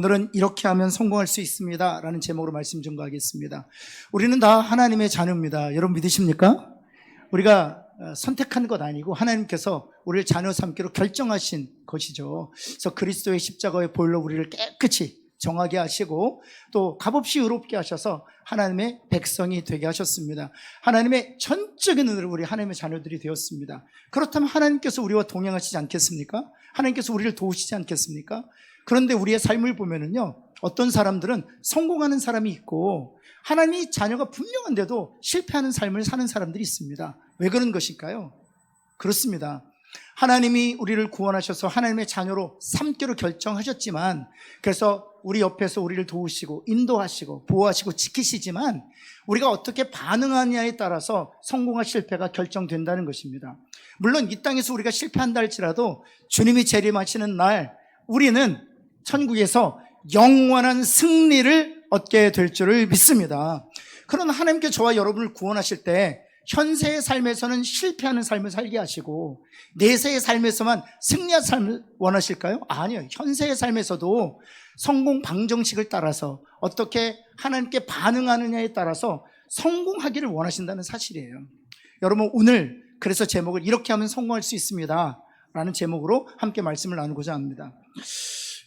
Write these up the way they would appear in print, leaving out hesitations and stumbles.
오늘은 이렇게 하면 성공할 수 있습니다 라는 제목으로 말씀 전가하겠습니다. 우리는 다 하나님의 자녀입니다. 여러분 믿으십니까? 우리가 선택한 것 아니고 하나님께서 우리를 자녀 삼기로 결정하신 것이죠. 그래서 그리스도의 십자가의 보혈로 우리를 깨끗이 정하게 하시고 또 값없이 의롭게 하셔서 하나님의 백성이 되게 하셨습니다. 하나님의 전적인 은혜로 우리 하나님의 자녀들이 되었습니다. 그렇다면 하나님께서 우리와 동행하시지 않겠습니까? 하나님께서 우리를 도우시지 않겠습니까? 그런데 우리의 삶을 보면은요, 어떤 사람들은 성공하는 사람이 있고 하나님의 자녀가 분명한데도 실패하는 삶을 사는 사람들이 있습니다. 왜 그런 것일까요? 그렇습니다. 하나님이 우리를 구원하셔서 하나님의 자녀로 삼기로 결정하셨지만, 그래서 우리 옆에서 우리를 도우시고 인도하시고 보호하시고 지키시지만 우리가 어떻게 반응하느냐에 따라서 성공과 실패가 결정된다는 것입니다. 물론 이 땅에서 우리가 실패한다 할지라도 주님이 재림하시는 날 우리는 천국에서 영원한 승리를 얻게 될 줄을 믿습니다. 그러나 하나님께 저와 여러분을 구원하실 때 현세의 삶에서는 실패하는 삶을 살게 하시고 내세의 삶에서만 승리한 삶을 원하실까요? 아니요. 현세의 삶에서도 성공 방정식을 따라서 어떻게 하나님께 반응하느냐에 따라서 성공하기를 원하신다는 사실이에요. 여러분 오늘 그래서 제목을 이렇게 하면 성공할 수 있습니다 라는 제목으로 함께 말씀을 나누고자 합니다.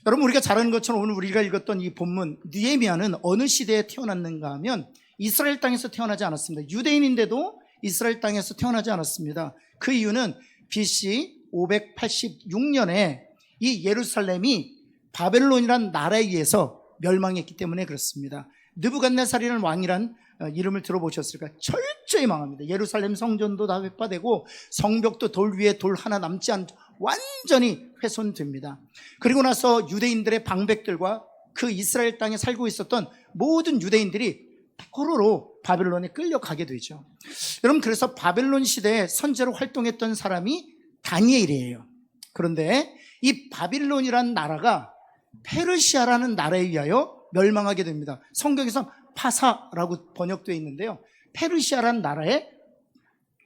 여러분 우리가 잘 아는 것처럼 오늘 우리가 읽었던 이 본문 느헤미야는 어느 시대에 태어났는가 하면 이스라엘 땅에서 태어나지 않았습니다. 유대인인데도 이스라엘 땅에서 태어나지 않았습니다. 그 이유는 BC 586년에 이 예루살렘이 바벨론이란 나라에 의해서 멸망했기 때문에 그렇습니다. 느부갓네살이라는 왕이란 이름을 들어보셨을까요? 철저히 망합니다. 예루살렘 성전도 다 회파되고 성벽도 돌 위에 돌 하나 남지 않고 완전히 훼손됩니다. 그리고 나서 유대인들의 방백들과 그 이스라엘 땅에 살고 있었던 모든 유대인들이 포로로 바벨론에 끌려가게 되죠. 여러분 그래서 바벨론 시대에 선제로 활동했던 사람이 다니엘이에요. 그런데 이 바빌론이라는 나라가 페르시아라는 나라에 의하여 멸망하게 됩니다. 성경에서 파사라고 번역되어 있는데요, 페르시아라는 나라에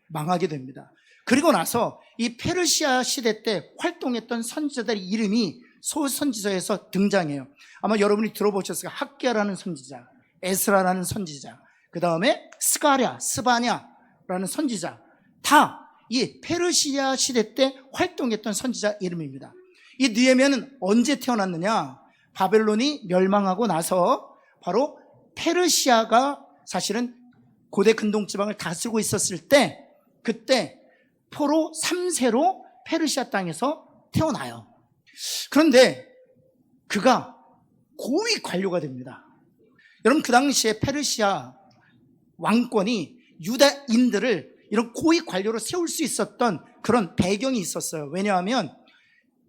망하게 됩니다. 그리고 나서 이 페르시아 시대 때 활동했던 선지자들의 이름이 소선지서에서 등장해요. 아마 여러분이 들어보셨을 거예요. 학개라는 선지자, 에스라라는 선지자, 그 다음에 스가랴, 스바냐라는 선지자, 다 이 페르시아 시대 때 활동했던 선지자 이름입니다. 이 느헤미야는 언제 태어났느냐? 바벨론이 멸망하고 나서 바로 페르시아가 사실은 고대 근동지방을 다스리고 있었을 때, 그때 포로 3세로 페르시아 땅에서 태어나요. 그런데 그가 고위 관료가 됩니다. 여러분 그 당시에 페르시아 왕권이 유다인들을 이런 고위 관료로 세울 수 있었던 그런 배경이 있었어요. 왜냐하면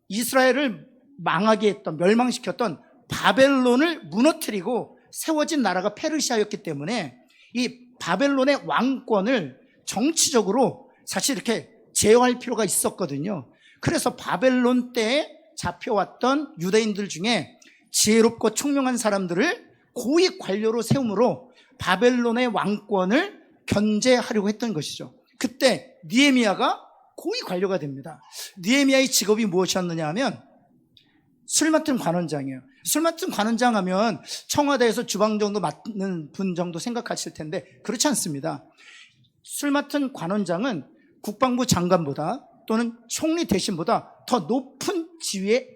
이스라엘을 망하게 했던, 멸망시켰던 바벨론을 무너뜨리고 세워진 나라가 페르시아였기 때문에 이 바벨론의 왕권을 정치적으로 사실 이렇게 제어할 필요가 있었거든요. 그래서 바벨론 때에 잡혀왔던 유대인들 중에 지혜롭고 총명한 사람들을 고위 관료로 세움으로 바벨론의 왕권을 견제하려고 했던 것이죠. 그때 느헤미야가 고위 관료가 됩니다. 느헤미야의 직업이 무엇이었느냐 하면 술 맡은 관원장이에요. 술 맡은 관원장 하면 청와대에서 주방 정도 맡는 분 정도 생각하실 텐데 그렇지 않습니다. 술 맡은 관원장은 국방부 장관보다 또는 총리 대신보다 더 높은 지위의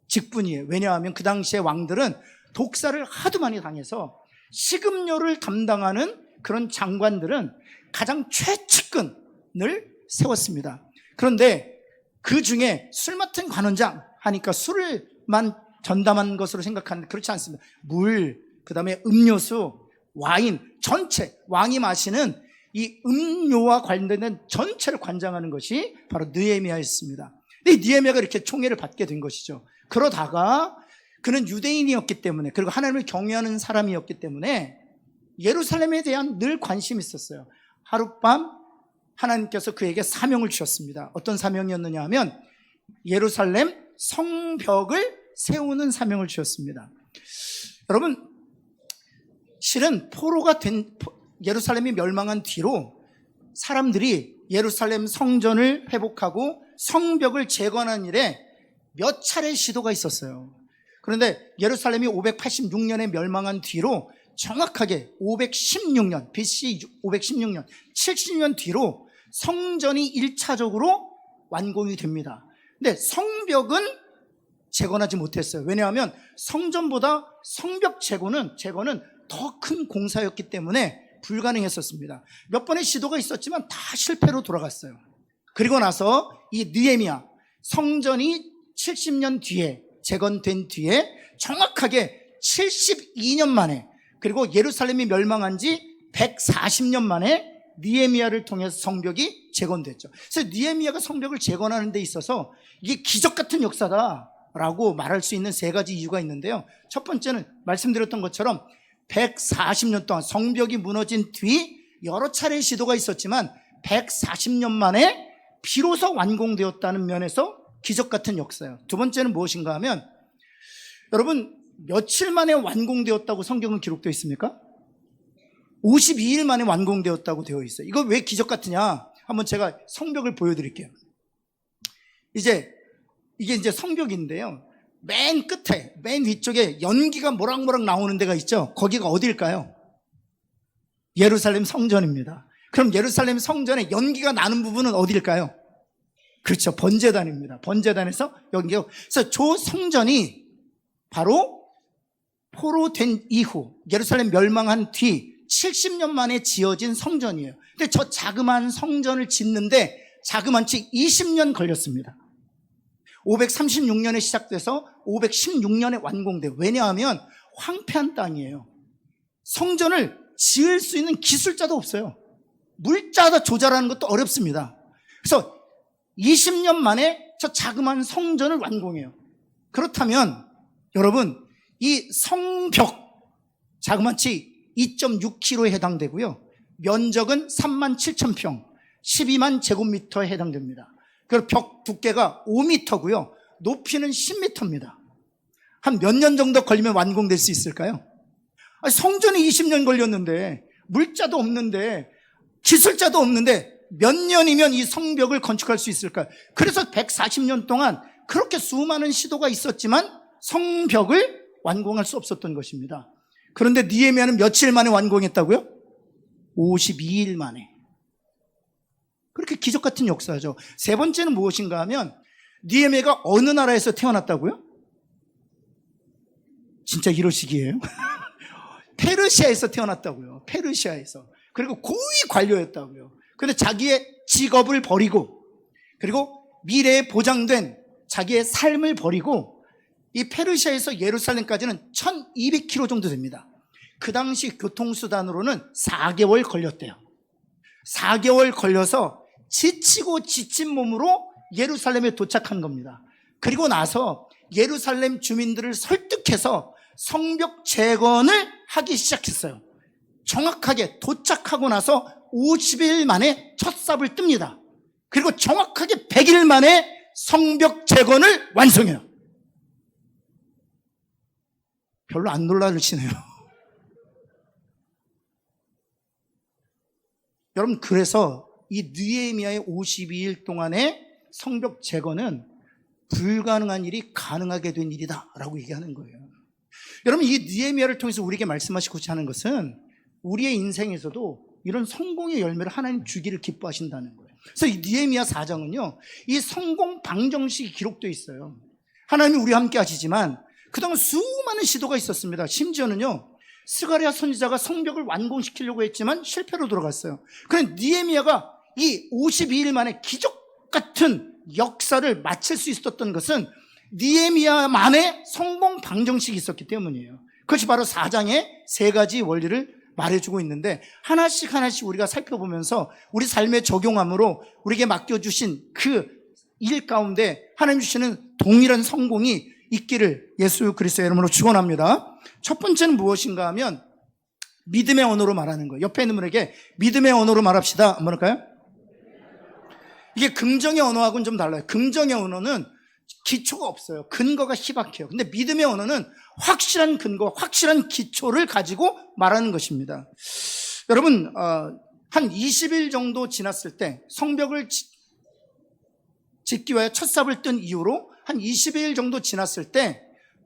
직분이에요. 왜냐하면 그 당시에 왕들은 독사를 하도 많이 당해서 식음료를 담당하는 그런 장관들은 가장 최측근을 세웠습니다. 그런데 그 중에 술 맡은 관원장 하니까 술을만 전담한 것으로 생각하는데 그렇지 않습니다. 물, 그 다음에 음료수, 와인 전체, 왕이 마시는 이 음료와 관련된 전체를 관장하는 것이 바로 느헤미야였습니다. 이 느헤미야가 이렇게 총애를 받게 된 것이죠. 그러다가 그는 유대인이었기 때문에, 그리고 하나님을 경외하는 사람이었기 때문에 예루살렘에 대한 늘 관심이 있었어요. 하룻밤 하나님께서 그에게 사명을 주셨습니다. 어떤 사명이었느냐 하면 예루살렘 성벽을 세우는 사명을 주셨습니다. 여러분 실은 포로가 된 예루살렘이 멸망한 뒤로 사람들이 예루살렘 성전을 회복하고 성벽을 재건하는 일에 몇 차례 시도가 있었어요. 그런데 예루살렘이 586년에 멸망한 뒤로 정확하게 516년, BC 516년, 70년 뒤로 성전이 1차적으로 완공이 됩니다. 근데 성벽은 재건하지 못했어요. 왜냐하면 성전보다 성벽 재건은 더 큰 공사였기 때문에 불가능했었습니다. 몇 번의 시도가 있었지만 다 실패로 돌아갔어요. 그리고 나서 이 느헤미야, 성전이 70년 뒤에 재건된 뒤에 정확하게 72년 만에, 그리고 예루살렘이 멸망한 지 140년 만에 느헤미야를 통해서 성벽이 재건됐죠. 그래서 느헤미야가 성벽을 재건하는 데 있어서 이게 기적 같은 역사다라고 말할 수 있는 세 가지 이유가 있는데요. 첫 번째는 말씀드렸던 것처럼 140년 동안 성벽이 무너진 뒤 여러 차례의 시도가 있었지만 140년 만에 비로소 완공되었다는 면에서 기적 같은 역사예요. 두 번째는 무엇인가 하면, 여러분, 며칠 만에 완공되었다고 성경은 기록되어 있습니까? 52일 만에 완공되었다고 되어 있어요. 이거 왜 기적 같으냐? 한번 제가 성벽을 보여드릴게요. 이게 이제 성벽인데요. 맨 끝에, 맨 위쪽에 연기가 모락모락 나오는 데가 있죠. 거기가 어딜까요? 예루살렘 성전입니다. 그럼 예루살렘 성전에 연기가 나는 부분은 어딜까요? 그렇죠. 번제단입니다. 번제단에서 연기가. 그래서 저 성전이 바로 포로된 이후, 예루살렘 멸망한 뒤 70년 만에 지어진 성전이에요. 근데 저 자그마한 성전을 짓는데 자그만치 20년 걸렸습니다. 536년에 시작돼서 516년에 완공돼요. 왜냐하면 황폐한 땅이에요. 성전을 지을 수 있는 기술자도 없어요. 물자도 조달하는 것도 어렵습니다. 그래서 20년 만에 저 자그마한 성전을 완공해요. 그렇다면 여러분, 이 성벽 자그마치 2.6km에 해당되고요. 면적은 37,000평, 12만 제곱미터에 해당됩니다. 그리고 벽 두께가 5m고요. 높이는 10m입니다. 한 몇 년 정도 걸리면 완공될 수 있을까요? 성전이 20년 걸렸는데, 물자도 없는데, 기술자도 없는데 몇 년이면 이 성벽을 건축할 수 있을까요? 그래서 140년 동안 그렇게 수많은 시도가 있었지만 성벽을 완공할 수 없었던 것입니다. 그런데 느헤미야는 며칠 만에 완공했다고요? 52일 만에. 그렇게 기적 같은 역사죠. 세 번째는 무엇인가 하면, 느헤미야가 어느 나라에서 태어났다고요? 진짜 이러시기예요? 페르시아에서 태어났다고요. 페르시아에서. 그리고 고위 관료였다고요. 그런데 자기의 직업을 버리고, 그리고 미래에 보장된 자기의 삶을 버리고, 이 페르시아에서 예루살렘까지는 1200km 정도 됩니다. 그 당시 교통수단으로는 4개월 걸렸대요. 4개월 걸려서 지치고 지친 몸으로 예루살렘에 도착한 겁니다. 그리고 나서 예루살렘 주민들을 설득해서 성벽 재건을 하기 시작했어요. 정확하게 도착하고 나서 50일 만에 첫 삽을 뜹니다. 그리고 정확하게 100일 만에 성벽 재건을 완성해요. 별로 안 놀라시네요. 여러분, 그래서 이 느헤미야의 52일 동안의 성벽 재건은 불가능한 일이 가능하게 된 일이다라고 얘기하는 거예요. 여러분, 이 느헤미야를 통해서 우리에게 말씀하시고자 하는 것은 우리의 인생에서도 이런 성공의 열매를 하나님 주기를 기뻐하신다는 거예요. 그래서 이 느헤미야 4장은요, 이 성공 방정식이 기록되어 있어요. 하나님이 우리와 함께 하시지만 그동안 수많은 시도가 있었습니다. 심지어는요, 스가랴 선지자가 성벽을 완공시키려고 했지만 실패로 돌아갔어요. 그런데 느헤미야가 이 52일 만에 기적 같은 역사를 마칠 수 있었던 것은 느헤미야만의 성공 방정식이 있었기 때문이에요. 그것이 바로 4장의 세 가지 원리를 말해주고 있는데, 하나씩 하나씩 우리가 살펴보면서 우리 삶에 적용함으로 우리에게 맡겨주신 그 일 가운데 하나님 주시는 동일한 성공이 있기를 예수 그리스도의 이름으로 축원합니다. 첫 번째는 무엇인가 하면 믿음의 언어로 말하는 거예요. 옆에 있는 분에게 믿음의 언어로 말합시다. 한번 할까요? 이게 긍정의 언어하고는 좀 달라요. 긍정의 언어는 기초가 없어요. 근거가 희박해요. 근데 믿음의 언어는 확실한 근거, 확실한 기초를 가지고 말하는 것입니다. 여러분, 한 20일 정도 지났을 때, 성벽을 짓기 위해 첫 삽을 뜬 이후로 한 20일 정도 지났을 때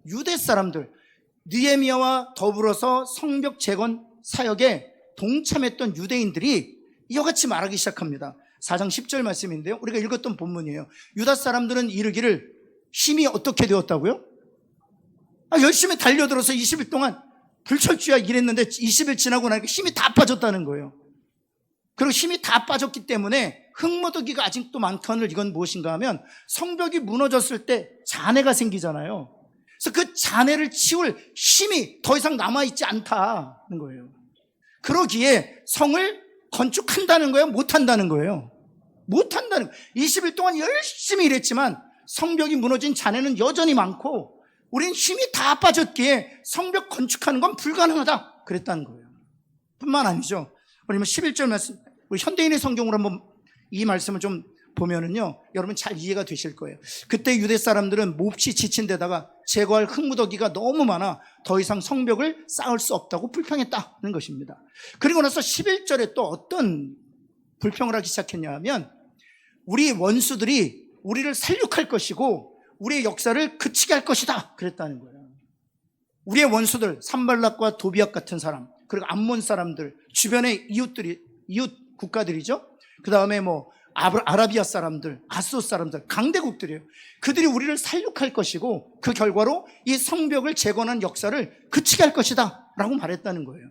유대 사람들, 느헤미야와 더불어서 성벽 재건 사역에 동참했던 유대인들이 이와 같이 말하기 시작합니다. 4장 10절 말씀인데요, 우리가 읽었던 본문이에요. 유다 사람들은 이르기를 힘이 어떻게 되었다고요? 열심히 달려들어서 20일 동안 불철주야 일했는데 20일 지나고 나니까 힘이 다 빠졌다는 거예요. 그리고 힘이 다 빠졌기 때문에 흙무더기가 아직도 많거늘 이건 무엇인가 하면 성벽이 무너졌을 때 잔해가 생기잖아요. 그래서 그 잔해를 치울 힘이 더 이상 남아있지 않다는 거예요. 그러기에 성을 건축한다는 거예요? 못한다는 거예요? 못한다는 거예요. 20일 동안 열심히 일했지만 성벽이 무너진 잔해는 여전히 많고 우린 힘이 다 빠졌기에 성벽 건축하는 건 불가능하다 그랬다는 거예요. 뿐만 아니죠. 우리 11절 말씀, 우리 현대인의 성경으로 한번 이 말씀을 좀 보면은요, 여러분 잘 이해가 되실 거예요. 그때 유대 사람들은 몹시 지친 데다가 제거할 흙무더기가 너무 많아 더 이상 성벽을 쌓을 수 없다고 불평했다는 것입니다. 그리고 나서 11절에 또 어떤 불평을 하기 시작했냐 하면 우리 원수들이 우리를 살육할 것이고 우리의 역사를 그치게 할 것이다 그랬다는 거예요. 우리의 원수들, 산발락과 도비앗 같은 사람, 그리고 암몬 사람들, 주변의 이웃 국가들이죠. 그 다음에 아라비아 사람들, 아스도 사람들, 강대국들이에요. 그들이 우리를 살육할 것이고 그 결과로 이 성벽을 재건한 역사를 그치게 할 것이다 라고 말했다는 거예요.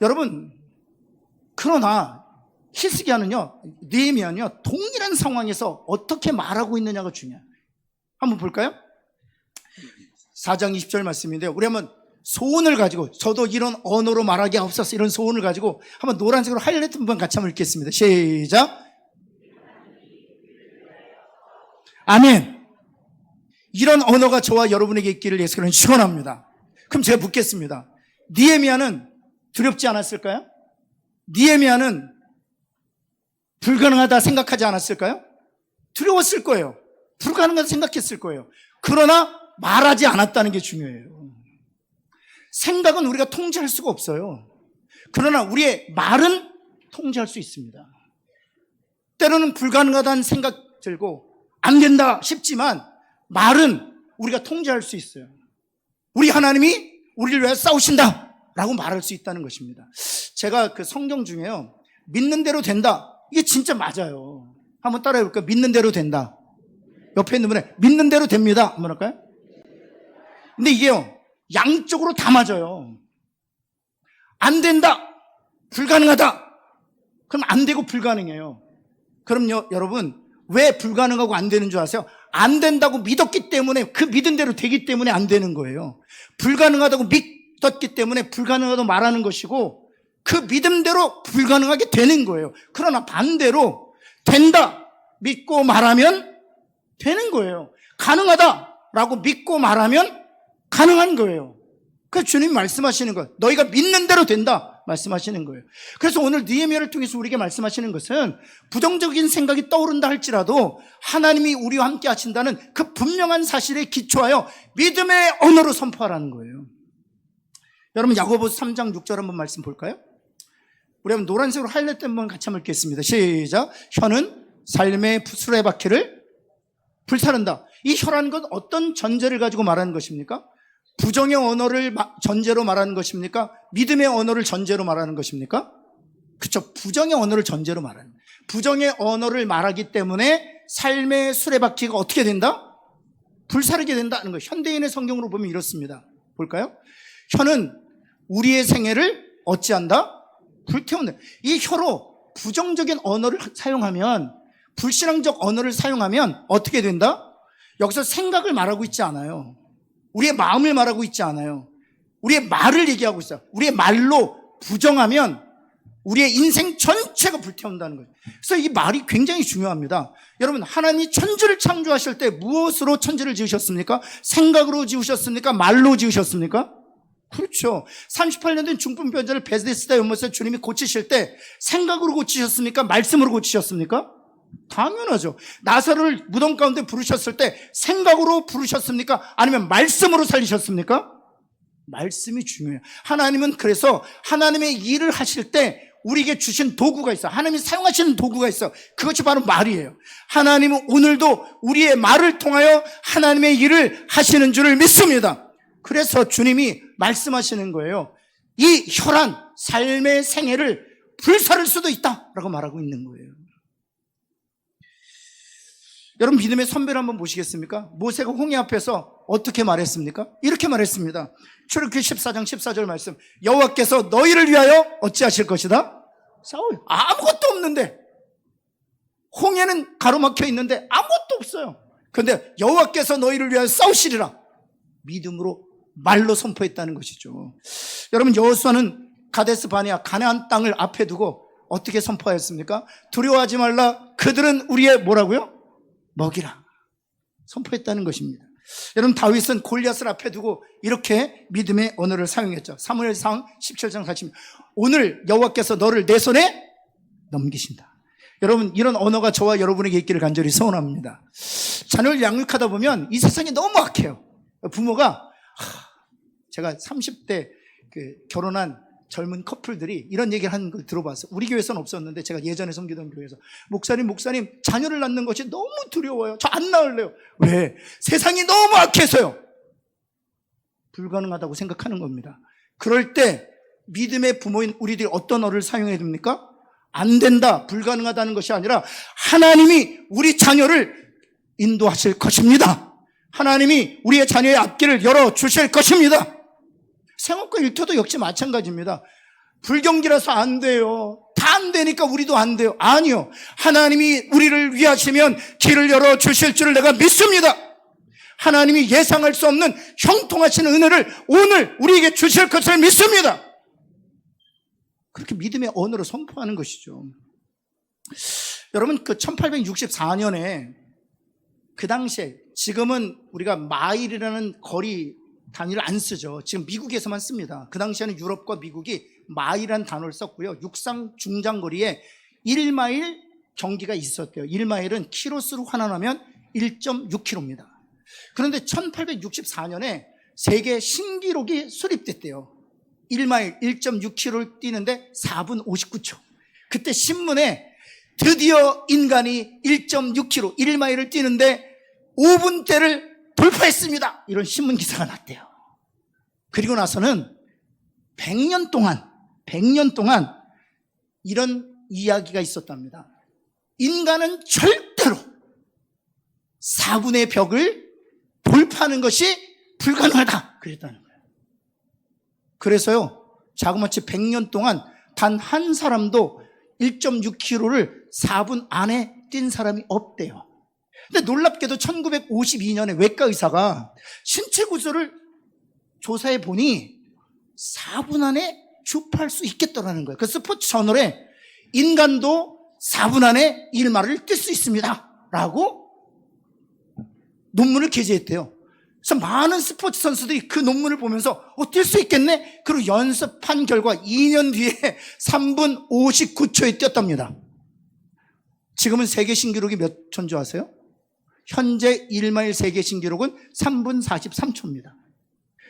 여러분, 그러나 히스기야는요, 느헤미야는요, 동일한 상황에서 어떻게 말하고 있느냐가 중요해요. 한번 볼까요? 4장 20절 말씀인데요, 우리 한번 소원을 가지고, 저도 이런 언어로 말하기 없어서 이런 소원을 가지고 한번 노란색으로 하이라이트 한번 같이 한번 읽겠습니다. 시작. 아멘. 이런 언어가 저와 여러분에게 있기를 예수님은 축원합니다. 그럼 제가 묻겠습니다. 느헤미야는 두렵지 않았을까요? 느헤미야는 불가능하다 생각하지 않았을까요? 두려웠을 거예요. 불가능하다 생각했을 거예요. 그러나 말하지 않았다는 게 중요해요. 생각은 우리가 통제할 수가 없어요. 그러나 우리의 말은 통제할 수 있습니다. 때로는 불가능하다는 생각 들고 안 된다 싶지만 말은 우리가 통제할 수 있어요. 우리 하나님이 우리를 위해 싸우신다 라고 말할 수 있다는 것입니다. 제가 그 성경 중에요, 믿는 대로 된다, 이게 진짜 맞아요. 한번 따라해 볼까요? 믿는 대로 된다. 옆에 있는 분에 믿는 대로 됩니다 한번 할까요? 근데 이게요, 양쪽으로 다 맞아요. 안 된다, 불가능하다, 그럼 안 되고 불가능해요. 그럼요, 여러분, 왜 불가능하고 안 되는 줄 아세요? 안 된다고 믿었기 때문에, 그 믿은 대로 되기 때문에 안 되는 거예요. 불가능하다고 믿었기 때문에 불가능하다고 말하는 것이고 그 믿음대로 불가능하게 되는 거예요. 그러나 반대로 된다 믿고 말하면 되는 거예요. 가능하다라고 믿고 말하면 가능한 거예요. 그래서 주님 말씀하시는 거예요. 너희가 믿는 대로 된다 말씀하시는 거예요. 그래서 오늘 느헤미야를 통해서 우리에게 말씀하시는 것은 부정적인 생각이 떠오른다 할지라도 하나님이 우리와 함께 하신다는 그 분명한 사실에 기초하여 믿음의 언어로 선포하라는 거예요. 여러분, 야고보서 3장 6절 한번 말씀 볼까요? 우리 한번 노란색으로 하이라이트 한번 같이 한번 읽겠습니다. 시작. 혀는 삶의 수레바퀴를 불사른다. 이 혀라는 건 어떤 전제를 가지고 말하는 것입니까? 부정의 언어를 전제로 말하는 것입니까? 믿음의 언어를 전제로 말하는 것입니까? 그렇죠. 부정의 언어를 전제로 말하는 거예요. 부정의 언어를 말하기 때문에 삶의 수레바퀴가 어떻게 된다? 불사르게 된다는 거예요. 현대인의 성경으로 보면 이렇습니다. 볼까요? 혀는 우리의 생애를 어찌한다? 불태운다. 이 혀로 부정적인 언어를 사용하면, 불신앙적 언어를 사용하면 어떻게 된다? 여기서 생각을 말하고 있지 않아요. 우리의 마음을 말하고 있지 않아요. 우리의 말을 얘기하고 있어요. 우리의 말로 부정하면 우리의 인생 전체가 불태운다는 거예요. 그래서 이 말이 굉장히 중요합니다. 여러분, 하나님이 천지를 창조하실 때 무엇으로 천지를 지으셨습니까? 생각으로 지으셨습니까? 말로 지으셨습니까? 그렇죠. 38년 된 중풍병자를 베데스다 연못에서 주님이 고치실 때 생각으로 고치셨습니까? 말씀으로 고치셨습니까? 당연하죠. 나사로를 무덤 가운데 부르셨을 때 생각으로 부르셨습니까? 아니면 말씀으로 살리셨습니까? 말씀이 중요해요. 하나님은 그래서 하나님의 일을 하실 때 우리에게 주신 도구가 있어. 하나님이 사용하시는 도구가 있어. 그것이 바로 말이에요. 하나님은 오늘도 우리의 말을 통하여 하나님의 일을 하시는 줄을 믿습니다. 그래서 주님이 말씀하시는 거예요. 이 혈안, 삶의 생애를 불사를 수도 있다라고 말하고 있는 거예요. 여러분, 믿음의 선배를 한번 보시겠습니까? 모세가 홍해 앞에서 어떻게 말했습니까? 이렇게 말했습니다. 출애굽기 14장 14절 말씀. 여호와께서 너희를 위하여 어찌하실 것이다? 싸워요. 아무것도 없는데, 홍해는 가로막혀 있는데 아무것도 없어요. 그런데 여호와께서 너희를 위하여 싸우시리라. 믿음으로 말로 선포했다는 것이죠. 여러분, 여호수아는 가데스 바네아 가나안 땅을 앞에 두고 어떻게 선포하였습니까? 두려워하지 말라. 그들은 우리의 뭐라고요? 먹이라. 선포했다는 것입니다. 여러분, 다윗은 골리앗을 앞에 두고 이렇게 믿음의 언어를 사용했죠. 사무엘상 17장 40. 오늘 여호와께서 너를 내 손에 넘기신다. 여러분, 이런 언어가 저와 여러분에게 있기를 간절히 소원합니다. 자녀를 양육하다 보면 이 세상이 너무 악해요. 부모가 제가 30대 결혼한 젊은 커플들이 이런 얘기를 하는 걸 들어봤어요. 우리 교회에서는 없었는데 제가 예전에 섬기던 교회에서 목사님 자녀를 낳는 것이 너무 두려워요. 저 안 낳을래요. 왜? 세상이 너무 악해서요. 불가능하다고 생각하는 겁니다. 그럴 때 믿음의 부모인 우리들이 어떤 언어를 사용해야 됩니까? 안 된다, 불가능하다는 것이 아니라 하나님이 우리 자녀를 인도하실 것입니다. 하나님이 우리의 자녀의 앞길을 열어주실 것입니다. 생업과 일터도 역시 마찬가지입니다. 불경기라서 안 돼요. 다 안 되니까 우리도 안 돼요. 아니요. 하나님이 우리를 위하시면 길을 열어주실 줄을 내가 믿습니다. 하나님이 예상할 수 없는 형통하신 은혜를 오늘 우리에게 주실 것을 믿습니다. 그렇게 믿음의 언어로 선포하는 것이죠. 여러분, 1864년에 그 당시에, 지금은 우리가 마일이라는 거리 단위를 안 쓰죠. 지금 미국에서만 씁니다. 그 당시에는 유럽과 미국이 마일이라는 단어를 썼고요. 육상 중장거리에 1마일 경기가 있었대요. 1마일은 키로수로 환원하면 1.6km입니다. 그런데 1864년에 세계 신기록이 수립됐대요. 1마일 1.6km를 뛰는데 4분 59초. 그때 신문에 드디어 인간이 1.6km, 1마일을 뛰는데 5분대를 돌파했습니다. 이런 신문 기사가 났대요. 그리고 나서는 100년 동안 이런 이야기가 있었답니다. 인간은 절대로 4분의 벽을 돌파하는 것이 불가능하다. 그랬다는 거예요. 그래서요, 자그마치 100년 동안 단 한 사람도 1.6km를 4분 안에 뛴 사람이 없대요. 근데 놀랍게도 1952년에 외과 의사가 신체 구조를 조사해 보니 4분 안에 주파할 수 있겠더라는 거예요. 그 스포츠 저널에 인간도 4분 안에 1마일을 뛸 수 있습니다 라고 논문을 게재했대요. 그래서 많은 스포츠 선수들이 그 논문을 보면서 뛸 수 있겠네? 그리고 연습한 결과 2년 뒤에 3분 59초에 뛰었답니다. 지금은 세계 신기록이 몇 초인 줄 아세요? 현재 1마일 세계 신기록은 3분 43초입니다.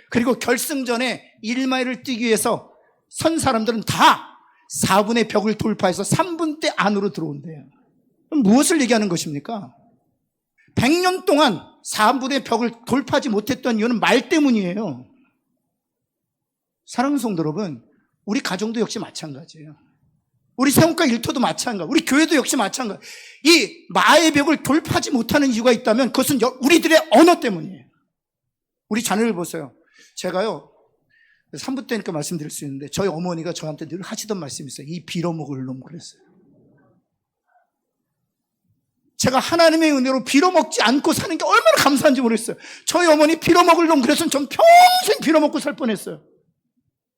그리고 결승전에 1마일을 뛰기 위해서 선 사람들은 다 4분의 벽을 돌파해서 3분대 안으로 들어온대요. 그럼 무엇을 얘기하는 것입니까? 100년 동안 4분의 벽을 돌파하지 못했던 이유는 말 때문이에요. 사랑하는 성도 여러분, 우리 가정도 역시 마찬가지예요. 우리 세움과 일터도 마찬가지, 우리 교회도 역시 마찬가지. 이 마의 벽을 돌파하지 못하는 이유가 있다면 그것은 우리들의 언어 때문이에요. 우리 자녀를 보세요. 제가요, 3부 때니까 말씀드릴 수 있는데 저희 어머니가 저한테 늘 하시던 말씀이 있어요. 이 빌어먹을 놈, 그랬어요. 제가 하나님의 은혜로 빌어먹지 않고 사는 게 얼마나 감사한지 모르겠어요. 저희 어머니 빌어먹을 놈 그래서 전 평생 빌어먹고 살 뻔했어요.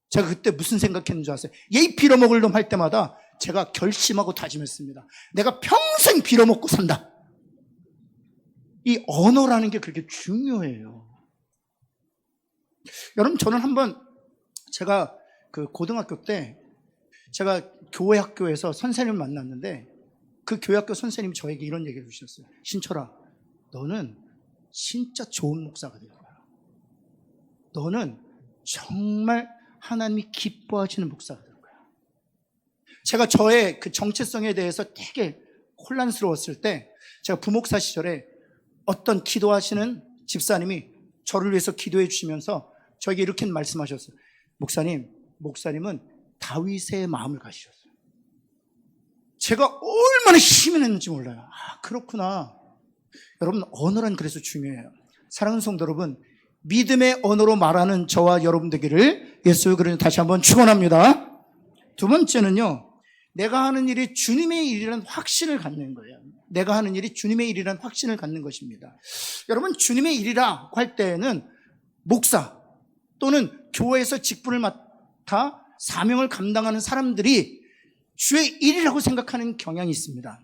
제가 그때 무슨 생각했는 줄 아세요? 얘 빌어먹을 놈 할 때마다 제가 결심하고 다짐했습니다. 내가 평생 빌어먹고 산다. 이 언어라는 게 그렇게 중요해요. 여러분, 저는 한번 제가 그 고등학교 때 제가 교회 학교에서 선생님을 만났는데 그 교회 학교 선생님이 저에게 이런 얘기를 해주셨어요. 신철아, 너는 진짜 좋은 목사가 될 거야. 너는 정말 하나님이 기뻐하시는 목사가 될 거야. 제가 저의 그 정체성에 대해서 되게 혼란스러웠을 때 제가 부목사 시절에 어떤 기도하시는 집사님이 저를 위해서 기도해 주시면서 저에게 이렇게 말씀하셨어요. 목사님은 다윗의 마음을 가지셨어요. 제가 얼마나 힘이 냈는지 몰라요. 아, 그렇구나. 여러분, 언어란 그래서 중요해요. 사랑하는 성도 여러분, 믿음의 언어로 말하는 저와 여러분 되기를 예수의 그름으로 다시 한번 축원합니다. 두 번째는요, 내가 하는 일이 주님의 일이라는 확신을 갖는 거예요. 내가 하는 일이 주님의 일이라는 확신을 갖는 것입니다. 여러분, 주님의 일이라고 할 때는 목사 또는 교회에서 직분을 맡아 사명을 감당하는 사람들이 주의 일이라고 생각하는 경향이 있습니다.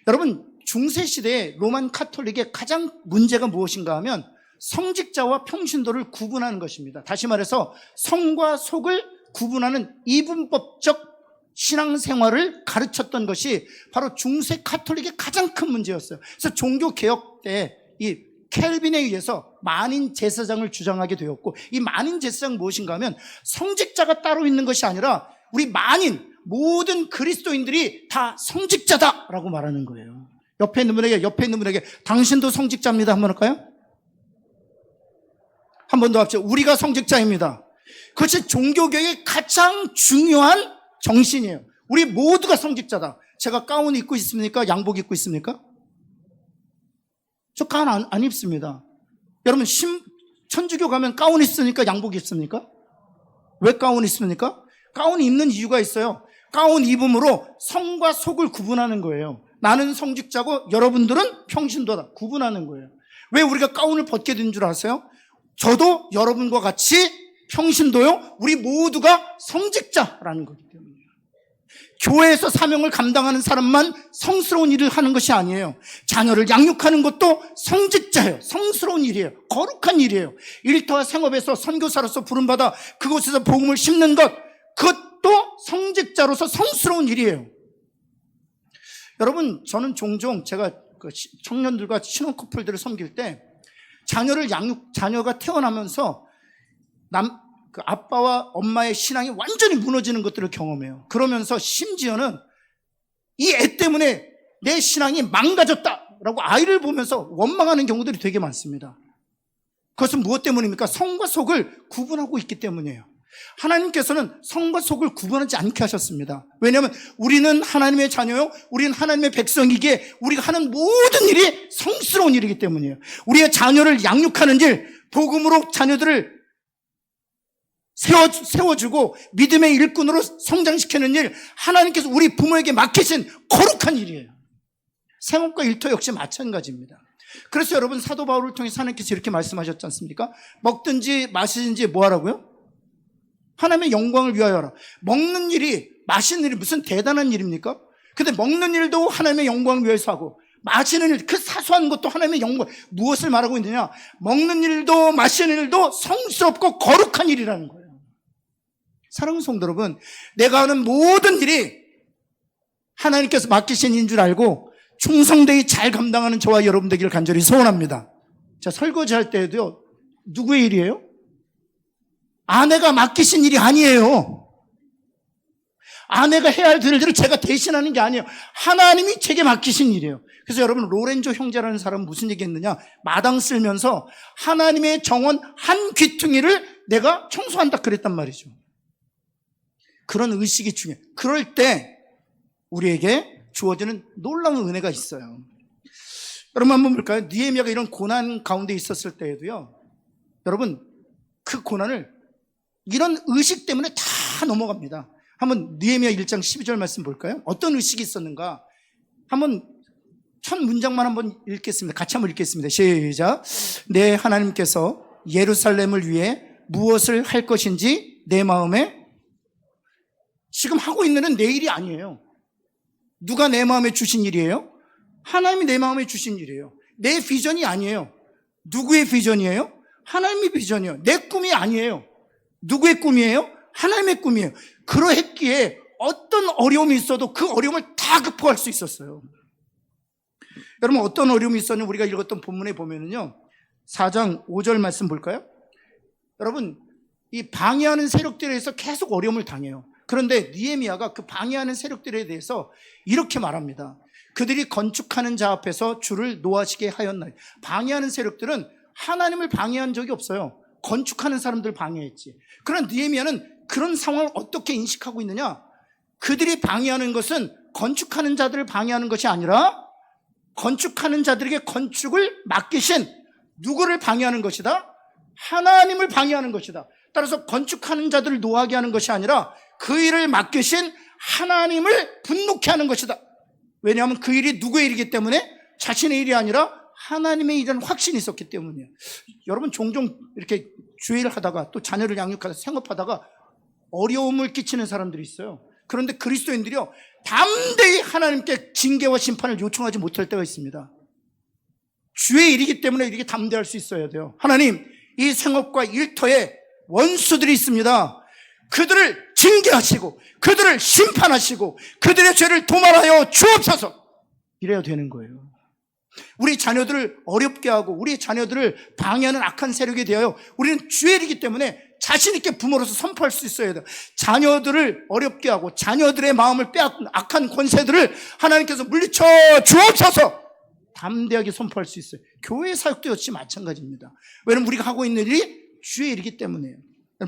여러분, 중세시대에 로만 카톨릭의 가장 문제가 무엇인가 하면 성직자와 평신도를 구분하는 것입니다. 다시 말해서 성과 속을 구분하는 이분법적 신앙생활을 가르쳤던 것이 바로 중세 카톨릭의 가장 큰 문제였어요. 그래서 종교개혁 때 이 켈빈에 의해서 만인 제사장을 주장하게 되었고, 이 만인 제사장 무엇인가 하면 성직자가 따로 있는 것이 아니라 우리 모든 그리스도인들이 다 성직자다라고 말하는 거예요. 옆에 있는 분에게 당신도 성직자입니다 한번 할까요? 한 번 더 합시다. 우리가 성직자입니다. 그것이 종교개혁의 가장 중요한 정신이에요. 우리 모두가 성직자다. 제가 가운 입고 있습니까? 양복 입고 있습니까? 저 가운 안 입습니다. 여러분, 천주교 가면 가운 있으니까 양복 입습니까? 왜 가운 입습니까? 가운 입는 이유가 있어요. 가운 입음으로 성과 속을 구분하는 거예요. 나는 성직자고 여러분들은 평신도다. 구분하는 거예요. 왜 우리가 가운을 벗게 된 줄 아세요? 저도 여러분과 같이 평신도요, 우리 모두가 성직자라는 거기 때문에. 교회에서 사명을 감당하는 사람만 성스러운 일을 하는 것이 아니에요. 자녀를 양육하는 것도 성직자예요. 성스러운 일이에요. 거룩한 일이에요. 일터와 생업에서 선교사로서 부름받아 그곳에서 복음을 심는 것, 그것도 성직자로서 성스러운 일이에요. 여러분, 저는 종종 제가 청년들과 신혼 커플들을 섬길 때 자녀가 태어나면서 아빠와 엄마의 신앙이 완전히 무너지는 것들을 경험해요. 그러면서 심지어는 이 애 때문에 내 신앙이 망가졌다라고 아이를 보면서 원망하는 경우들이 되게 많습니다. 그것은 무엇 때문입니까? 성과 속을 구분하고 있기 때문이에요. 하나님께서는 성과 속을 구분하지 않게 하셨습니다. 왜냐하면 우리는 하나님의 자녀요, 우리는 하나님의 백성이기에 우리가 하는 모든 일이 성스러운 일이기 때문이에요. 우리의 자녀를 양육하는 일, 복음으로 자녀들을 세워주고 믿음의 일꾼으로 성장시키는 일, 하나님께서 우리 부모에게 맡기신 거룩한 일이에요. 생업과 일터 역시 마찬가지입니다. 그래서 여러분, 사도 바울을 통해서 하나님께서 이렇게 말씀하셨지 않습니까? 먹든지 마시든지 뭐 하라고요? 하나님의 영광을 위하여 하라. 먹는 일이, 마시는 일이 무슨 대단한 일입니까? 근데 먹는 일도 하나님의 영광을 위해서 하고, 마시는 일, 그 사소한 것도 하나님의 영광. 무엇을 말하고 있느냐? 먹는 일도 마시는 일도 성스럽고 거룩한 일이라는 거예요. 사랑하는 성도 여러분, 내가 하는 모든 일이 하나님께서 맡기신 일인 줄 알고 충성되게 잘 감당하는 저와 여러분 되기를 간절히 소원합니다. 자, 설거지 할 때에도요, 누구의 일이에요? 아내가 맡기신 일이 아니에요. 아내가 해야 할 일들을 제가 대신하는 게 아니에요. 하나님이 제게 맡기신 일이에요. 그래서 여러분, 로렌조 형제라는 사람은 무슨 얘기했느냐? 마당 쓸면서 하나님의 정원 한 귀퉁이를 내가 청소한다 그랬단 말이죠. 그런 의식이 중요해요. 그럴 때 우리에게 주어지는 놀라운 은혜가 있어요. 여러분, 한번 볼까요? 느헤미야가 이런 고난 가운데 있었을 때에도요, 여러분, 그 고난을 이런 의식 때문에 다 넘어갑니다. 한번 느헤미야 1장 12절 말씀 볼까요? 어떤 의식이 있었는가? 한번 첫 문장만 한번 읽겠습니다. 같이 한번 읽겠습니다. 시작. 내 하나님께서 예루살렘을 위해 무엇을 할 것인지 내 마음에, 지금 하고 있는 내 일이 아니에요. 누가 내 마음에 주신 일이에요? 하나님이 내 마음에 주신 일이에요. 내 비전이 아니에요. 누구의 비전이에요? 하나님의 비전이에요. 내 꿈이 아니에요. 누구의 꿈이에요? 하나님의 꿈이에요. 그러했기에 어떤 어려움이 있어도 그 어려움을 다 극복할 수 있었어요. 여러분, 어떤 어려움이 있었는지 우리가 읽었던 본문에 보면은요, 4장 5절 말씀 볼까요? 여러분, 이 방해하는 세력들에 의해서 계속 어려움을 당해요. 그런데 느헤미야가 그 방해하는 세력들에 대해서 이렇게 말합니다. 그들이 건축하는 자 앞에서 주를 노하시게 하였나니. 방해하는 세력들은 하나님을 방해한 적이 없어요. 건축하는 사람들 방해했지. 그러나 느헤미야는 그런 상황을 어떻게 인식하고 있느냐? 그들이 방해하는 것은 건축하는 자들을 방해하는 것이 아니라 건축하는 자들에게 건축을 맡기신 누구를 방해하는 것이다? 하나님을 방해하는 것이다. 따라서 건축하는 자들을 노하게 하는 것이 아니라 그 일을 맡기신 하나님을 분노케 하는 것이다. 왜냐하면 그 일이 누구의 일이기 때문에 자신의 일이 아니라 하나님의 일이라는 확신이 있었기 때문이에요. 여러분 종종 이렇게 주일을 하다가 또 자녀를 양육하다 생업하다가 어려움을 끼치는 사람들이 있어요. 그런데 그리스도인들이요 담대히 하나님께 징계와 심판을 요청하지 못할 때가 있습니다. 주의 일이기 때문에 이렇게 담대할 수 있어야 돼요. 하나님, 이 생업과 일터에 원수들이 있습니다. 그들을 징계하시고 그들을 심판하시고 그들의 죄를 도말하여 주옵소서. 이래야 되는 거예요. 우리 자녀들을 어렵게 하고 우리 자녀들을 방해하는 악한 세력에 대하여 우리는 주의 일이기 때문에 자신 있게 부모로서 선포할 수 있어야 돼요. 자녀들을 어렵게 하고 자녀들의 마음을 빼앗는 악한 권세들을 하나님께서 물리쳐 주옵소서. 담대하게 선포할 수 있어요. 교회 사역도 역시 마찬가지입니다. 왜냐하면 우리가 하고 있는 일이 주의 일이기 때문에요.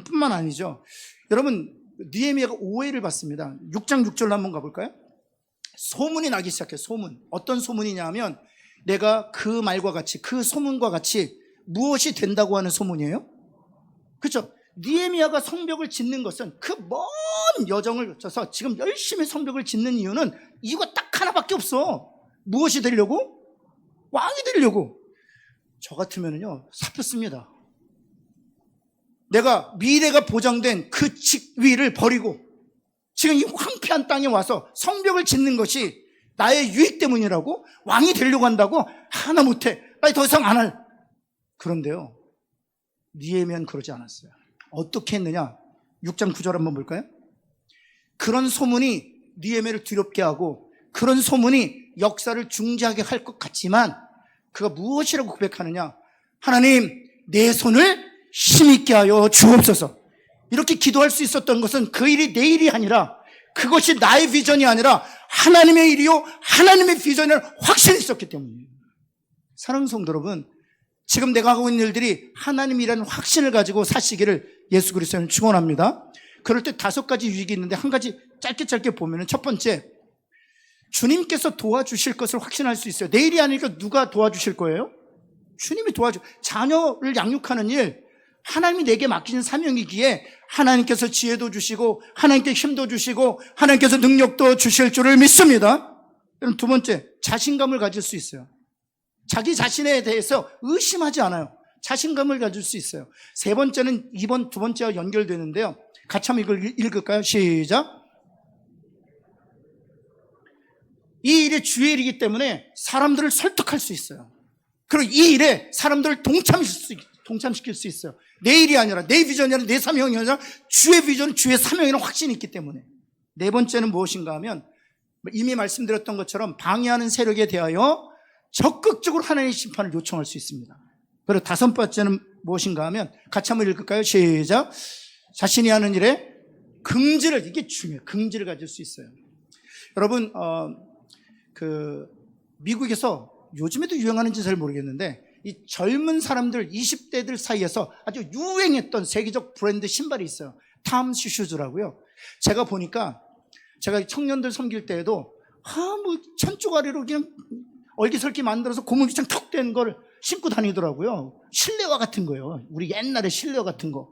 뿐만 아니죠. 여러분 느헤미야가 오해를 받습니다. 6장 6절로 한번 가볼까요? 소문이 나기 시작해요. 소문. 어떤 소문이냐 하면 내가 그 말과 같이 그 소문과 같이 무엇이 된다고 하는 소문이에요? 그렇죠? 느헤미야가 성벽을 짓는 것은 그 먼 여정을 거쳐서 지금 열심히 성벽을 짓는 이유가 딱 하나밖에 없어. 무엇이 되려고? 왕이 되려고. 저 같으면요 사표 씁니다. 내가 미래가 보장된 그 직위를 버리고 지금 이 황폐한 땅에 와서 성벽을 짓는 것이 나의 유익 때문이라고? 왕이 되려고 한다고? 하나 못해. 빨리 더 이상 안 할. 그런데요 느헤미야는 그러지 않았어요. 어떻게 했느냐? 6장 9절 한번 볼까요? 그런 소문이 느헤미야를 두렵게 하고 그런 소문이 역사를 중지하게 할 것 같지만 그가 무엇이라고 고백하느냐? 하나님, 내 손을 힘있게 하여 주옵소서. 이렇게 기도할 수 있었던 것은 그 일이 내 일이 아니라 그것이 나의 비전이 아니라 하나님의 일이요 하나님의 비전을 확신이 있었기 때문이에요. 사랑하는 성도 여러분, 지금 내가 하고 있는 일들이 하나님이라는 확신을 가지고 사시기를 예수 그리스도는 축원합니다. 그럴 때 5가지 유익이 있는데 한 가지 짧게 보면은 첫 번째, 주님께서 도와주실 것을 확신할 수 있어요. 내 일이 아니니까 누가 도와주실 거예요? 주님이 자녀를 양육하는 일, 하나님이 내게 맡기신 사명이기에 하나님께서 지혜도 주시고 하나님께 힘도 주시고 하나님께서 능력도 주실 줄을 믿습니다. 그럼 두 번째, 자신감을 가질 수 있어요. 자기 자신에 대해서 의심하지 않아요. 자신감을 가질 수 있어요. 세 번째는 두 번째와 연결되는데요. 같이 한번 읽을까요? 시작. 이 일이 주의 일이기 때문에 사람들을 설득할 수 있어요. 그리고 이 일에 사람들을 동참시킬 수 있어요. 내 일이 아니라 내 비전이 아니라 내 사명이 아니라 주의 비전은 주의 사명이라는 확신이 있기 때문에. 네 번째는 무엇인가 하면 이미 말씀드렸던 것처럼 방해하는 세력에 대하여 적극적으로 하나님의 심판을 요청할 수 있습니다. 그리고 5번째는 무엇인가 하면 같이 한번 읽을까요? 시작. 자신이 하는 일에 이게 중요해요. 긍지를 가질 수 있어요. 여러분 미국에서 요즘에도 유행하는지 잘 모르겠는데 이 젊은 사람들 20대들 사이에서 아주 유행했던 세계적 브랜드 신발이 있어요. 탐스 슈즈라고요. 제가 보니까 제가 청년들 섬길 때에도 천조가리로 그냥 얼기설기 만들어서 고무기창 턱 된 걸 신고 다니더라고요. 실내화 같은 거예요. 우리 옛날에 실내화 같은 거.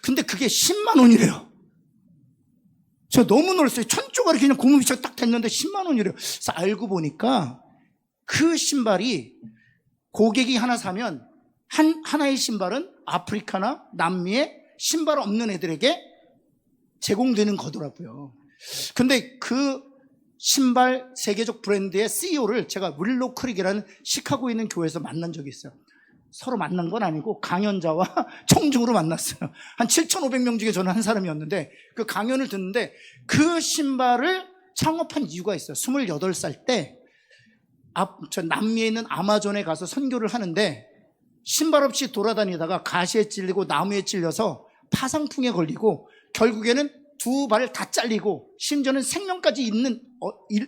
근데 그게 10만 원이래요. 제가 너무 놀랐어요. 천조가리 그냥 고무기창 딱 됐는데 10만 원이래요. 그래서 알고 보니까 그 신발이 고객이 하나 사면 하나의 신발은 아프리카나 남미에 신발 없는 애들에게 제공되는 거더라고요. 근데 그 신발 세계적 브랜드의 CEO를 제가 윌로 크릭이라는 시카고에 있는 교회에서 만난 적이 있어요. 서로 만난 건 아니고 강연자와 청중으로 만났어요. 한 7,500명 중에 저는 한 사람이었는데 그 강연을 듣는데 그 신발을 창업한 이유가 있어요. 28살 때 저 남미에 있는 아마존에 가서 선교를 하는데 신발 없이 돌아다니다가 가시에 찔리고 나무에 찔려서 파상풍에 걸리고 결국에는 두 발 다 잘리고 심지어는 생명까지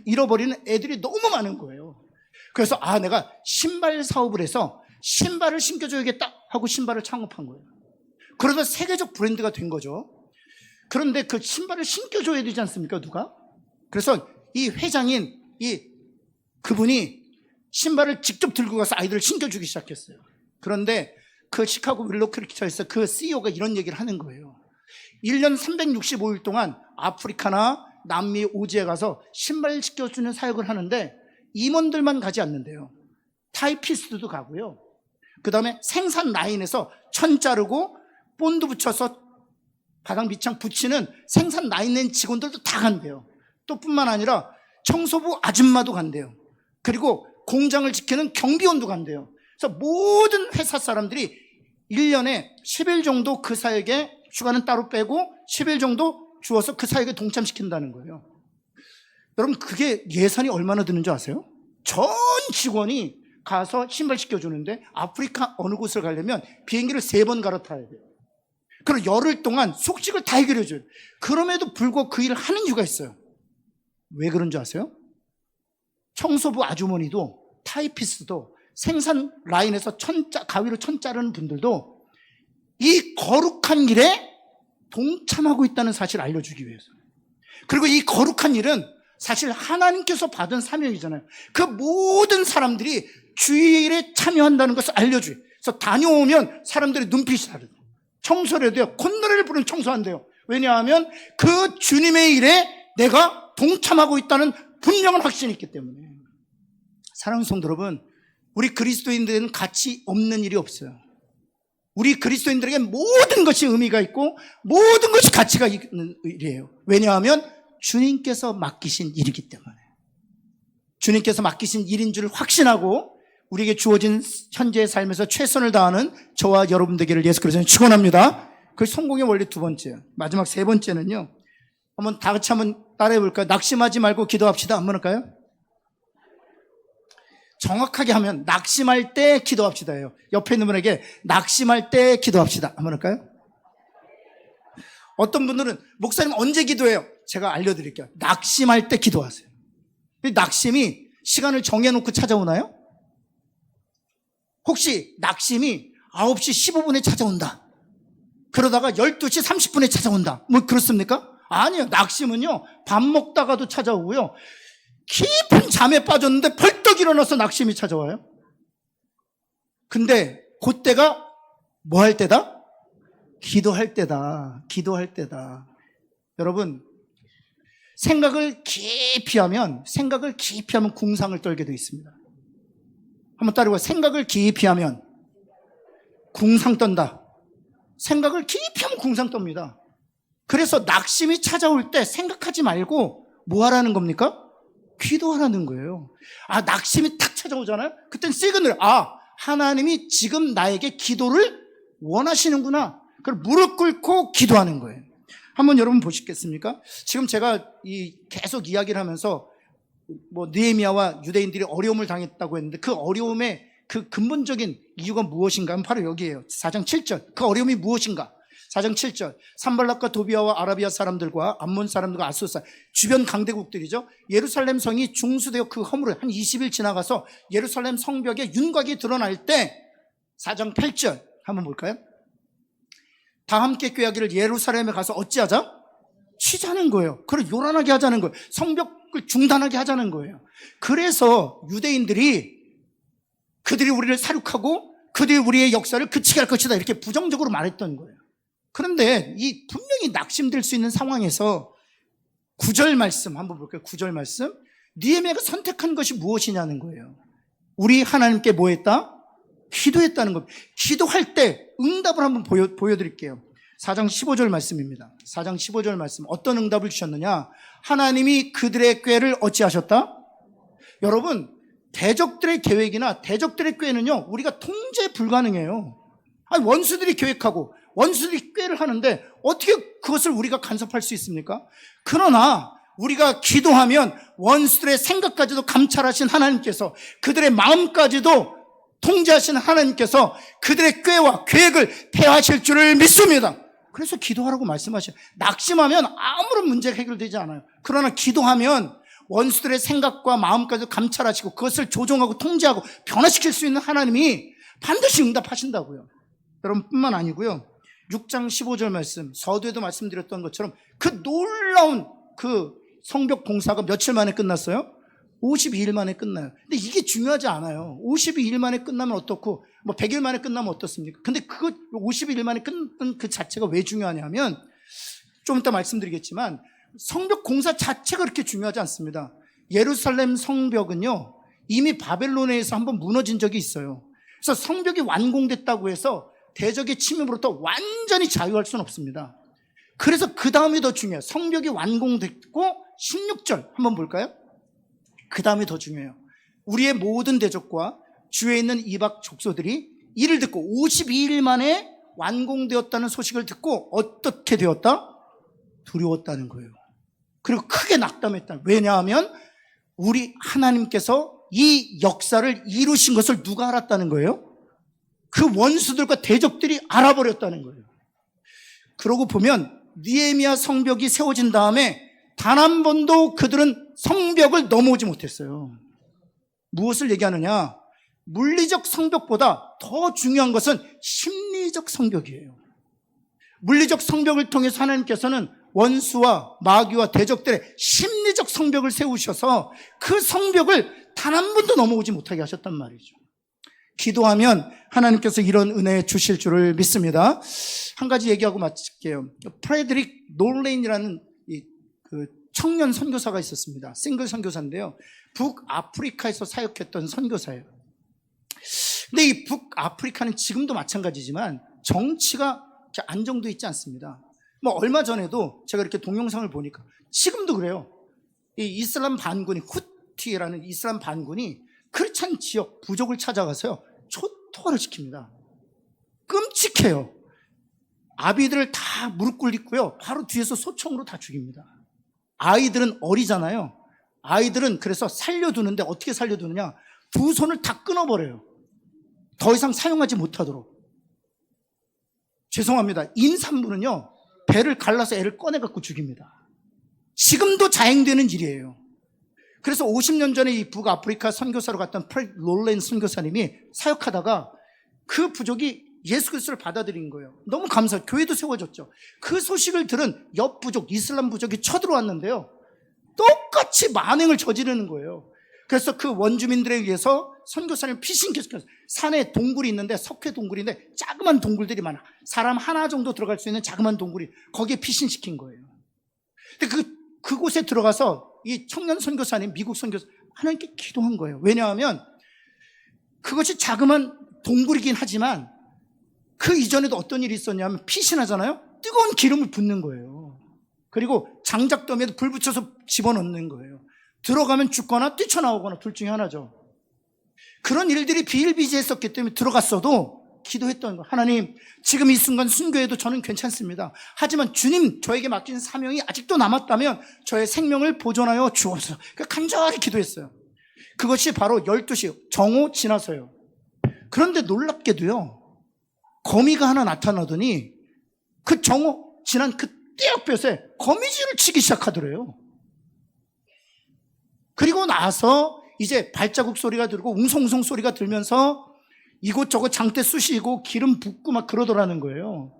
잃어버리는 애들이 너무 많은 거예요. 그래서 내가 신발 사업을 해서 신발을 신겨줘야겠다 하고 신발을 창업한 거예요. 그래서 세계적 브랜드가 된 거죠. 그런데 그 신발을 신겨줘야 되지 않습니까, 누가? 그래서 이 회장인 그분이 신발을 직접 들고 가서 아이들을 신겨주기 시작했어요. 그런데 그 시카고 윌로크리처에서 그 CEO가 이런 얘기를 하는 거예요. 1년 365일 동안 아프리카나 남미 오지에 가서 신발 신겨주는 사역을 하는데 임원들만 가지 않는데요. 타이피스트도 가고요. 그 다음에 생산 라인에서 천 자르고 본드 붙여서 바닥 밑창 붙이는 생산 라인 낸 직원들도 다 간대요. 또 뿐만 아니라 청소부 아줌마도 간대요. 그리고 공장을 지키는 경비원도 간대요. 그래서 모든 회사 사람들이 1년에 10일 정도 그 사역에 휴가는 따로 빼고 10일 정도 주어서 그 사역에 동참시킨다는 거예요. 여러분, 그게 예산이 얼마나 드는 줄 아세요? 전 직원이 가서 신발 신겨주는데 아프리카 어느 곳을 가려면 비행기를 3번 갈아타야 돼요. 그리고 열흘 동안 숙식을 다 해결해줘요. 그럼에도 불구하고 그 일을 하는 이유가 있어요. 왜 그런 줄 아세요? 청소부 아주머니도 타이피스트도 생산 라인에서 가위로 천 자르는 분들도 이 거룩한 일에 동참하고 있다는 사실을 알려주기 위해서. 그리고 이 거룩한 일은 사실 하나님께서 받은 사명이잖아요. 그 모든 사람들이 주일에 참여한다는 것을 알려줘요. 그래서 다녀오면 사람들의 눈빛이 다르다. 청소를 해도 돼요. 콧노래를 부르면 청소한대요. 왜냐하면 그 주님의 일에 내가 동참하고 있다는 분명한 확신이 있기 때문에. 사랑하는 성도 여러분, 우리 그리스도인들에는 가치 없는 일이 없어요. 우리 그리스도인들에게 모든 것이 의미가 있고 모든 것이 가치가 있는 일이에요. 왜냐하면 주님께서 맡기신 일이기 때문에. 주님께서 맡기신 일인 줄 확신하고 우리에게 주어진 현재의 삶에서 최선을 다하는 저와 여러분 되기를 예수 그리스도는 축원합니다. 그 성공의 원리 두 번째, 마지막 세 번째는요. 다 같이 한번 따라해 볼까요? 낙심하지 말고 기도합시다. 한번 할까요? 정확하게 하면 낙심할 때 기도합시다예요. 옆에 있는 분에게 낙심할 때 기도합시다. 한번 할까요? 어떤 분들은 목사님 언제 기도해요? 제가 알려드릴게요. 낙심할 때 기도하세요. 낙심이 시간을 정해놓고 찾아오나요? 혹시 낙심이 9시 15분에 찾아온다. 그러다가 12시 30분에 찾아온다. 뭐 그렇습니까? 아니요. 낙심은요. 밥 먹다가도 찾아오고요. 깊은 잠에 빠졌는데 벌떡 일어나서 낙심이 찾아와요. 근데 그때가 뭐 할 때다? 기도할 때다. 기도할 때다. 여러분, 생각을 깊이 하면 궁상을 떨게 되어 있습니다. 한번 따라해봐. 생각을 깊이 하면 궁상 떤다. 생각을 깊이 하면 궁상 떱니다. 그래서 낙심이 찾아올 때 생각하지 말고 뭐 하라는 겁니까? 기도하라는 거예요. 낙심이 탁 찾아오잖아요. 그땐 시그널, 하나님이 지금 나에게 기도를 원하시는구나. 그걸 무릎 꿇고 기도하는 거예요. 한번 여러분 보시겠습니까? 지금 제가 계속 이야기를 하면서 느헤미야와 유대인들이 어려움을 당했다고 했는데 그 어려움의 그 근본적인 이유가 무엇인가? 바로 여기에요. 4장 7절. 그 어려움이 무엇인가? 4장 7절. 산발락과 도비아와 아라비아 사람들과 암몬 사람들과 아수르 사람, 주변 강대국들이죠. 예루살렘 성이 중수되어 그 허물을 한 20일 지나가서 예루살렘 성벽에 윤곽이 드러날 때 4장 8절 한번 볼까요? 다 함께 꾀하기를 예루살렘에 가서 어찌하자? 치자는 거예요. 그걸 요란하게 하자는 거예요. 성벽을 중단하게 하자는 거예요. 그래서 유대인들이 그들이 우리를 사륙하고 그들이 우리의 역사를 그치게 할 것이다 이렇게 부정적으로 말했던 거예요. 그런데 이 분명히 낙심될 수 있는 상황에서 9절 말씀 한번 볼까요? 9절 말씀. 느헤미야가 선택한 것이 무엇이냐는 거예요. 우리 하나님께 뭐 했다? 기도했다는 겁니다. 기도할 때 응답을 한번 보여드릴게요. 4장 15절 말씀입니다. 4장 15절 말씀. 어떤 응답을 주셨느냐? 하나님이 그들의 꾀를 어찌하셨다? 여러분, 대적들의 계획이나 대적들의 꾀는요, 우리가 통제 불가능해요. 원수들이 계획하고 원수들이 꾀를 하는데 어떻게 그것을 우리가 간섭할 수 있습니까? 그러나 우리가 기도하면 원수들의 생각까지도 감찰하신 하나님께서, 그들의 마음까지도 통제하신 하나님께서 그들의 꾀와 계획을 폐하실 줄을 믿습니다. 그래서 기도하라고 말씀하셔요. 낙심하면 아무런 문제가 해결되지 않아요. 그러나 기도하면 원수들의 생각과 마음까지 감찰하시고 그것을 조종하고 통제하고 변화시킬 수 있는 하나님이 반드시 응답하신다고요. 여러분뿐만 아니고요. 6장 15절 말씀, 서두에도 말씀드렸던 것처럼 그 놀라운 그 성벽 공사가 며칠 만에 끝났어요? 52일 만에 끝나요. 근데 이게 중요하지 않아요. 52일 만에 끝나면 어떻고, 100일 만에 끝나면 어떻습니까? 근데 그거 52일 만에 끝난 그 자체가 왜 중요하냐면, 좀 이따 말씀드리겠지만, 성벽 공사 자체가 그렇게 중요하지 않습니다. 예루살렘 성벽은요, 이미 바벨론에서 한번 무너진 적이 있어요. 그래서 성벽이 완공됐다고 해서 대적의 침입으로부터 완전히 자유할 수는 없습니다. 그래서 그 다음이 더 중요해요. 성벽이 완공됐고 16절 한번 볼까요? 그 다음이 더 중요해요. 우리의 모든 대적과 주위에 있는 이방 족속들이 이를 듣고 52일 만에 완공되었다는 소식을 듣고 어떻게 되었다? 두려웠다는 거예요. 그리고 크게 낙담했다. 왜냐하면 우리 하나님께서 이 역사를 이루신 것을 누가 알았다는 거예요? 그 원수들과 대적들이 알아버렸다는 거예요. 그러고 보면 느헤미야 성벽이 세워진 다음에 단 한 번도 그들은 성벽을 넘어오지 못했어요. 무엇을 얘기하느냐? 물리적 성벽보다 더 중요한 것은 심리적 성벽이에요. 물리적 성벽을 통해서 하나님께서는 원수와 마귀와 대적들의 심리적 성벽을 세우셔서 그 성벽을 단 한 번도 넘어오지 못하게 하셨단 말이죠. 기도하면 하나님께서 이런 은혜 주실 줄을 믿습니다. 한 가지 얘기하고 마칠게요. 프레드릭 놀레인이라는 그 청년 선교사가 있었습니다. 싱글 선교사인데요. 북아프리카에서 사역했던 선교사예요. 근데 이 북아프리카는 지금도 마찬가지지만 정치가 안정되어 있지 않습니다. 얼마 전에도 제가 이렇게 동영상을 보니까 지금도 그래요. 이 이슬람 반군이 후티라는 이슬람 반군이 크리스찬 지역 부족을 찾아가서요 초토화를 시킵니다. 끔찍해요. 아비들을 다 무릎 꿇리고요 바로 뒤에서 소총으로 다 죽입니다. 아이들은 어리잖아요. 아이들은 그래서 살려두는데 어떻게 살려두느냐, 두 손을 다 끊어버려요. 더 이상 사용하지 못하도록. 죄송합니다. 임산부는요 배를 갈라서 애를 꺼내갖고 죽입니다. 지금도 자행되는 일이에요. 그래서 50년 전에 이 북아프리카 선교사로 갔던 프레드 놀레인 선교사님이 사역하다가 그 부족이 예수 그리스도를 받아들인 거예요. 너무 감사해요. 교회도 세워졌죠. 그 소식을 들은 옆 부족, 이슬람 부족이 쳐들어왔는데요. 똑같이 만행을 저지르는 거예요. 그래서 그 원주민들에 의해서 선교사님 피신시켜서 산에 동굴이 있는데 석회 동굴인데 자그만 동굴들이 많아. 사람 하나 정도 들어갈 수 있는 자그만 동굴이 거기에 피신시킨 거예요. 근데 그곳에 들어가서 이 청년 선교사님, 미국 선교사 하나님께 기도한 거예요. 왜냐하면 그것이 자그만 동굴이긴 하지만 그 이전에도 어떤 일이 있었냐면 피신하잖아요. 뜨거운 기름을 붓는 거예요. 그리고 장작더미에도 불 붙여서 집어넣는 거예요. 들어가면 죽거나 뛰쳐나오거나 둘 중에 하나죠. 그런 일들이 비일비재했었기 때문에 들어갔어도 기도했던 거예요. 하나님, 지금 이 순간 순교해도 저는 괜찮습니다. 하지만 주님 저에게 맡긴 사명이 아직도 남았다면 저의 생명을 보존하여 주옵소서. 간절히 기도했어요. 그것이 바로 12시 정오 지나서요. 그런데 놀랍게도요, 거미가 하나 나타나더니 그 정오 지난 그 떼약볕에 거미줄을 치기 시작하더래요. 그리고 나서 이제 발자국 소리가 들고 웅성웅성 소리가 들면서 이곳저곳 장대 쑤시고 기름 붓고 막 그러더라는 거예요.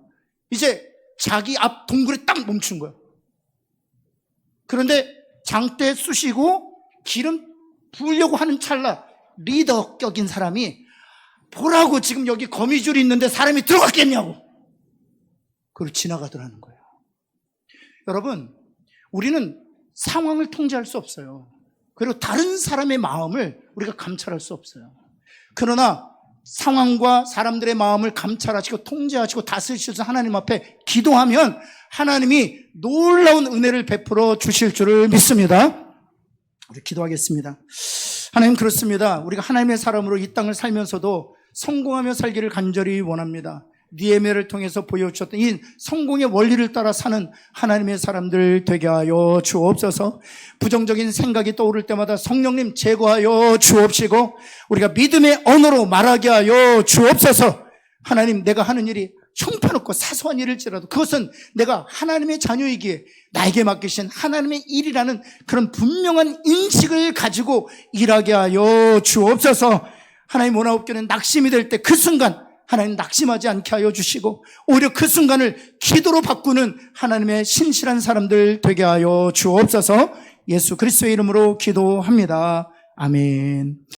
이제 자기 앞 동굴에 딱 멈춘 거예요. 그런데 장대 쑤시고 기름 부으려고 하는 찰나 리더 격인 사람이 보라고, 지금 여기 거미줄이 있는데 사람이 들어갔겠냐고. 그걸 지나가더라는 거예요. 여러분, 우리는 상황을 통제할 수 없어요. 그리고 다른 사람의 마음을 우리가 감찰할 수 없어요. 그러나 상황과 사람들의 마음을 감찰하시고 통제하시고 다스리셔서 하나님 앞에 기도하면 하나님이 놀라운 은혜를 베풀어 주실 줄을 믿습니다. 우리 기도하겠습니다. 하나님, 그렇습니다. 우리가 하나님의 사람으로 이 땅을 살면서도 성공하며 살기를 간절히 원합니다. 느헤미야를 통해서 보여주셨던 이 성공의 원리를 따라 사는 하나님의 사람들 되게 하여 주옵소서. 부정적인 생각이 떠오를 때마다 성령님 제거하여 주옵시고 우리가 믿음의 언어로 말하게 하여 주옵소서. 하나님, 내가 하는 일이 형편없고 사소한 일일지라도 그것은 내가 하나님의 자녀이기에 나에게 맡기신 하나님의 일이라는 그런 분명한 인식을 가지고 일하게 하여 주옵소서. 하나님 원하옵기는 낙심이 될 때 그 순간 하나님 낙심하지 않게 하여 주시고 오히려 그 순간을 기도로 바꾸는 하나님의 신실한 사람들 되게 하여 주옵소서. 예수 그리스도의 이름으로 기도합니다. 아멘.